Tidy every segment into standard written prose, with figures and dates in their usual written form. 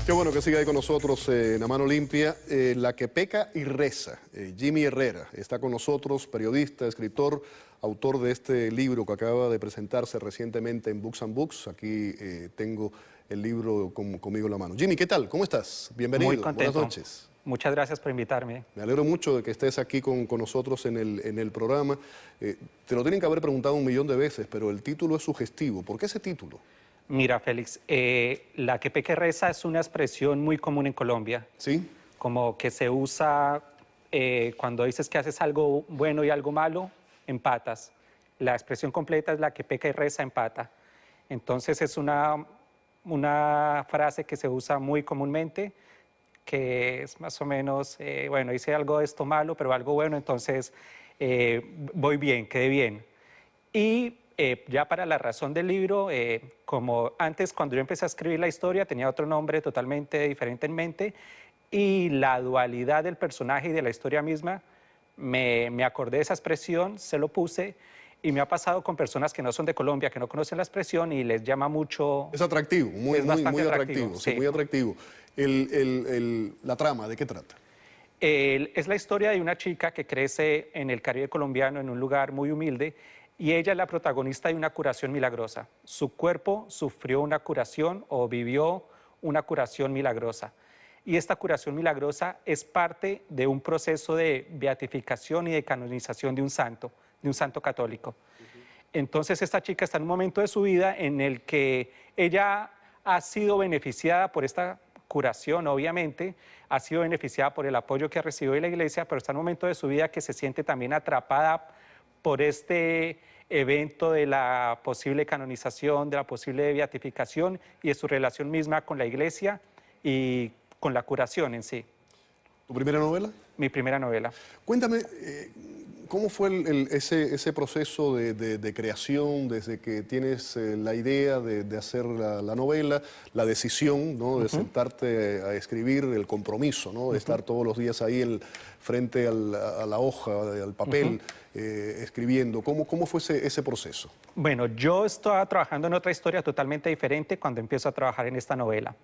Qué bueno que siga ahí con nosotros en A Mano Limpia. La que peca y reza, Jimmy Herrera, está con nosotros, periodista, escritor, autor de este libro que acaba de presentarse recientemente en Books and Books. Aquí tengo el libro conmigo en la mano. Jimmy, ¿qué tal? ¿Cómo estás? Bienvenido. Muy contento. Buenas noches. Muchas gracias por invitarme. Me alegro mucho de que estés aquí con nosotros en el programa. Te lo tienen que haber preguntado 1.000.000 de veces, pero el título es sugestivo. ¿Por qué ese título? Mira, Félix, la que peca y reza es una expresión muy común en Colombia. ¿Sí? Como que se usa cuando dices que haces algo bueno y algo malo, empatas. La expresión completa es la que peca y reza, empata. Entonces es una frase que se usa muy comúnmente, que es más o menos, bueno, hice algo de esto malo, pero algo bueno, entonces voy bien, quedé bien. Y ya para la razón del libro, como antes cuando yo empecé a escribir la historia tenía otro nombre totalmente diferente en mente y la dualidad del personaje y de la historia misma, me acordé de esa expresión, se lo puse y me ha pasado con personas que no son de Colombia, que no conocen la expresión y les llama mucho. Es atractivo, muy atractivo. Sí, Sí. muy atractivo. La trama, ¿de qué trata? Es la historia de una chica que crece en el Caribe colombiano, en un lugar muy humilde, y ella es la protagonista de una curación milagrosa. Su cuerpo sufrió una curación o vivió una curación milagrosa. Y esta curación milagrosa es parte de un proceso de beatificación y de canonización de un santo católico. Entonces esta chica está en un momento de su vida en el que ella ha sido beneficiada por esta curación, obviamente, ha sido beneficiada por el apoyo que ha recibido de la iglesia, pero está en un momento de su vida que se siente también atrapada por este evento de la posible canonización, de la posible beatificación y de su relación misma con la iglesia y con la curación en sí. ¿Tu primera novela? Mi primera novela. Cuéntame, ¿cómo fue ese proceso de creación desde que tienes la idea de hacer la novela, la decisión, ¿no?, de sentarte a escribir, el compromiso, ¿no?, de estar todos los días ahí frente a la hoja, al papel, escribiendo? ¿Cómo fue ese proceso? Bueno, yo estaba trabajando en otra historia totalmente diferente cuando empiezo a trabajar en esta novela.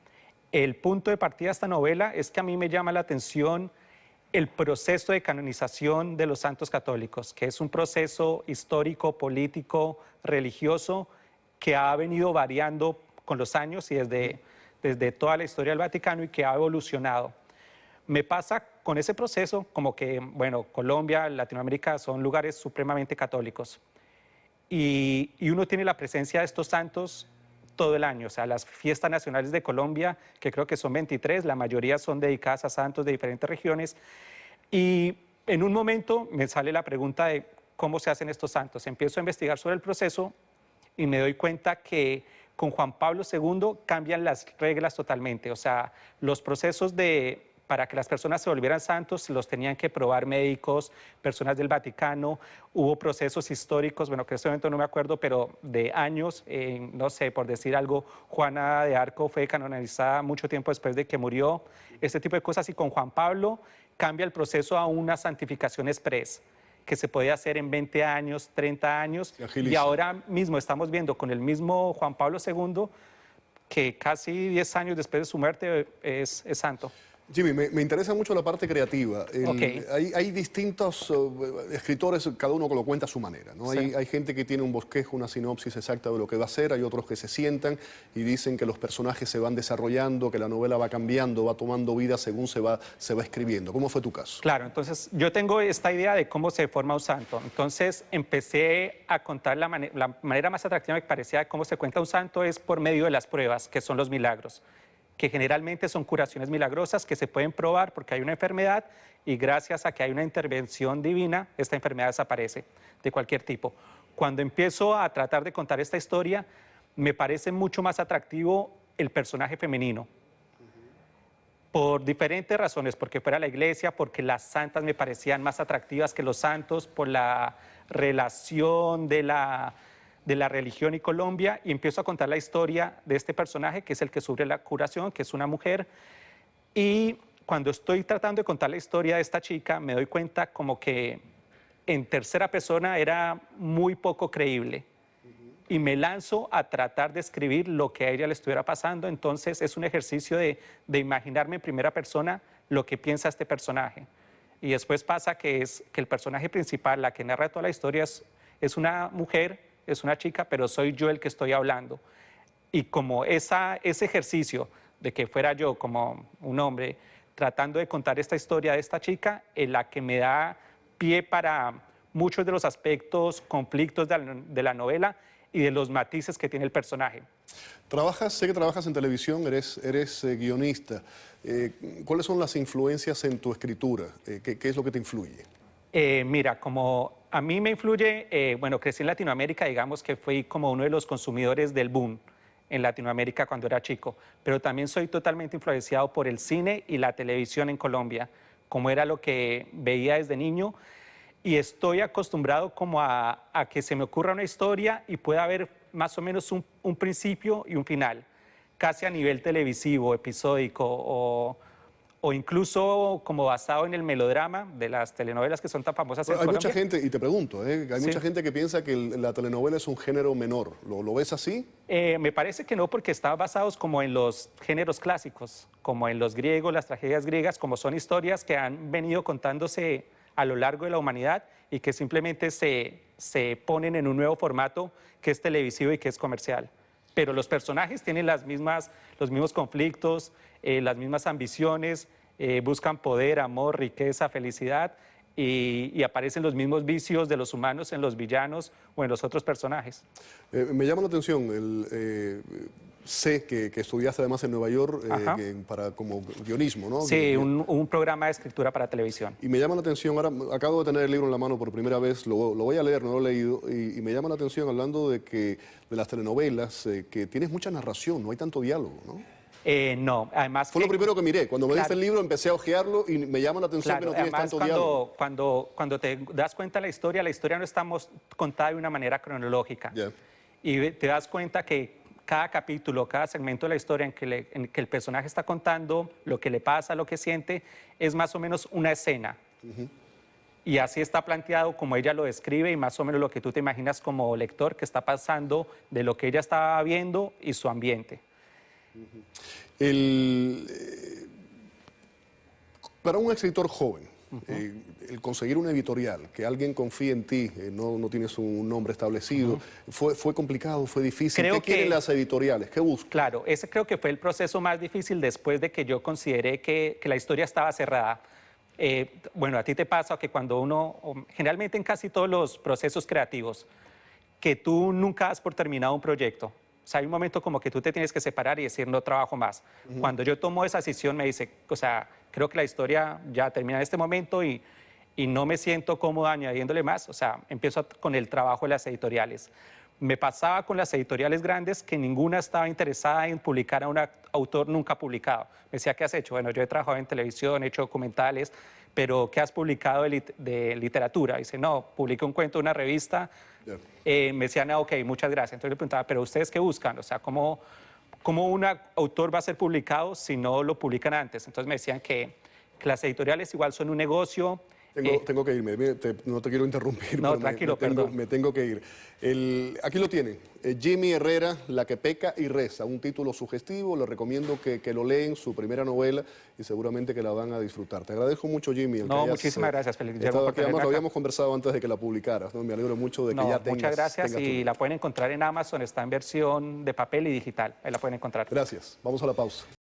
El punto de partida de esta novela es que a mí me llama la atención el proceso de canonización de los santos católicos, que es un proceso histórico, político, religioso, que ha venido variando con los años y desde toda la historia del Vaticano y que ha evolucionado. Me pasa con ese proceso como que, bueno, Colombia, Latinoamérica son lugares supremamente católicos y uno tiene la presencia de estos santos todo el año. O sea, las fiestas nacionales de Colombia, que creo que son 23, la mayoría son dedicadas a santos de diferentes regiones. Y en un momento me sale la pregunta de cómo se hacen estos santos. Empiezo a investigar sobre el proceso y me doy cuenta que con Juan Pablo II cambian las reglas totalmente. O sea, los procesos para que las personas se volvieran santos los tenían que probar médicos, personas del Vaticano. Hubo procesos históricos, bueno, que en este momento no me acuerdo, pero de años, no sé, por decir algo, Juana de Arco fue canonizada mucho tiempo después de que murió, este tipo de cosas. Y con Juan Pablo cambia el proceso a una santificación express, que se podía hacer en 20 años, 30 años, y ahora mismo estamos viendo con el mismo Juan Pablo II que casi 10 años después de su muerte es santo. Jimmy, me interesa mucho la parte creativa. Okay. Hay distintos escritores, cada uno que lo cuenta a su manera, ¿no? Sí. Hay gente que tiene un bosquejo, una sinopsis exacta de lo que va a ser, hay otros que se sientan y dicen que los personajes se van desarrollando, que la novela va cambiando, va tomando vida según se va escribiendo. ¿Cómo fue tu caso? Claro, entonces yo tengo esta idea de cómo se forma un santo. Entonces empecé a contar la manera más atractiva que me parecía de cómo se cuenta un santo es por medio de las pruebas, que son los milagros, que generalmente son curaciones milagrosas que se pueden probar porque hay una enfermedad y gracias a que hay una intervención divina, esta enfermedad desaparece de cualquier tipo. Cuando empiezo a tratar de contar esta historia, me parece mucho más atractivo el personaje femenino. Por diferentes razones, porque fuera la iglesia, porque las santas me parecían más atractivas que los santos, por la relación de la religión y Colombia, y empiezo a contar la historia de este personaje, que es el que sufre la curación, que es una mujer, y cuando estoy tratando de contar la historia de esta chica, me doy cuenta como que en tercera persona era muy poco creíble. y me lanzo a tratar de escribir lo que a ella le estuviera pasando. Entonces es un ejercicio de imaginarme en primera persona lo que piensa este personaje. Y después pasa que el personaje principal, la que narra toda la historia, es una mujer, es una chica, pero soy yo el que estoy hablando. Y como ese ejercicio de que fuera yo como un hombre tratando de contar esta historia de esta chica, es la que me da pie para muchos de los aspectos, conflictos de la novela y de los matices que tiene el personaje. Sé que trabajas en televisión, eres guionista. ¿Cuáles son las influencias en tu escritura? ¿Qué es lo que te influye? Mira, como a mí me influye, bueno, crecí en Latinoamérica, digamos que fui como uno de los consumidores del boom en Latinoamérica cuando era chico, pero también soy totalmente influenciado por el cine y la televisión en Colombia, como era lo que veía desde niño, y estoy acostumbrado como a que se me ocurra una historia y pueda haber más o menos un principio y un final, casi a nivel televisivo, episódico o incluso como basado en el melodrama de las telenovelas que son tan famosas en Hay Colombia. mucha gente, y te pregunto, hay Sí. mucha gente que piensa que la telenovela es un género menor. ¿Lo ves así? Me parece que no, porque están basados como en los géneros clásicos, como en los griegos, las tragedias griegas, como son historias que han venido contándose a lo largo de la humanidad y que simplemente se ponen en un nuevo formato que es televisivo y que es comercial. Pero los personajes tienen los mismos conflictos, las mismas ambiciones, buscan poder, amor, riqueza, felicidad y aparecen los mismos vicios de los humanos en los villanos o en los otros personajes. Me llama la atención, sé que estudiaste además en Nueva York como guionismo, ¿no? Sí, un programa de escritura para televisión. Y me llama la atención, ahora acabo de tener el libro en la mano por primera vez, lo voy a leer, no lo he leído, y me llama la atención hablando de las telenovelas, que tienes mucha narración, no hay tanto diálogo, ¿no? No, además Fue lo primero que miré. Cuando me diste Claro. el libro empecé a hojearlo y me llama la atención que Claro, no tienes además tanto diálogo. cuando te das cuenta de la historia no está contada de una manera cronológica. Ya. Y te das cuenta que cada capítulo, cada segmento de la historia en que el personaje está contando lo que le pasa, lo que siente, es más o menos una escena. Y así está planteado como ella lo describe y más o menos lo que tú te imaginas como lector que está pasando de lo que ella estaba viendo y su ambiente. Para un escritor joven, el conseguir una editorial, que alguien confíe en ti, no tienes un nombre establecido, fue complicado, fue difícil. Creo ¿Qué quieren que- las editoriales? ¿Qué buscan? Claro, ese creo que fue el proceso más difícil después de que yo consideré que la historia estaba cerrada. Bueno, a ti te pasa que cuando generalmente en casi todos los procesos creativos, que tú nunca das por terminado un proyecto. O sea, hay un momento como que tú te tienes que separar y decir, no trabajo más. Cuando yo tomo esa decisión, me dice, o sea, creo que la historia ya termina en este momento y no me siento cómodo añadiéndole más. O sea, empiezo con el trabajo de las editoriales. Me pasaba con las editoriales grandes que ninguna estaba interesada en publicar a un autor nunca publicado. Me decía, ¿qué has hecho? Bueno, yo he trabajado en televisión, he hecho documentales, pero ¿qué has publicado de literatura? Dice, no, publiqué un cuento en una revista. Me decían, ok, muchas gracias. Entonces le preguntaba, ¿pero ustedes qué buscan? O sea, ¿cómo un autor va a ser publicado si no lo publican antes? Entonces me decían que las editoriales igual son un negocio. Tengo que irme, no te quiero interrumpir. No, pero tranquilo, perdón. me tengo que ir. Aquí lo tienen, Jimmy Herrera, La que peca y reza, un título sugestivo, les recomiendo que lo leen, su primera novela, y seguramente que la van a disfrutar. Te agradezco mucho, Jimmy. No, muchísimas gracias, Félix Guillermo, por Además, tenerme lo acá. habíamos conversado antes de que la publicaras, ¿no? Me alegro mucho de que ya tengas. Muchas gracias tengas tu y libro. la pueden encontrar en Amazon, está en versión de papel y digital, ahí la pueden encontrar. Gracias, vamos a la pausa.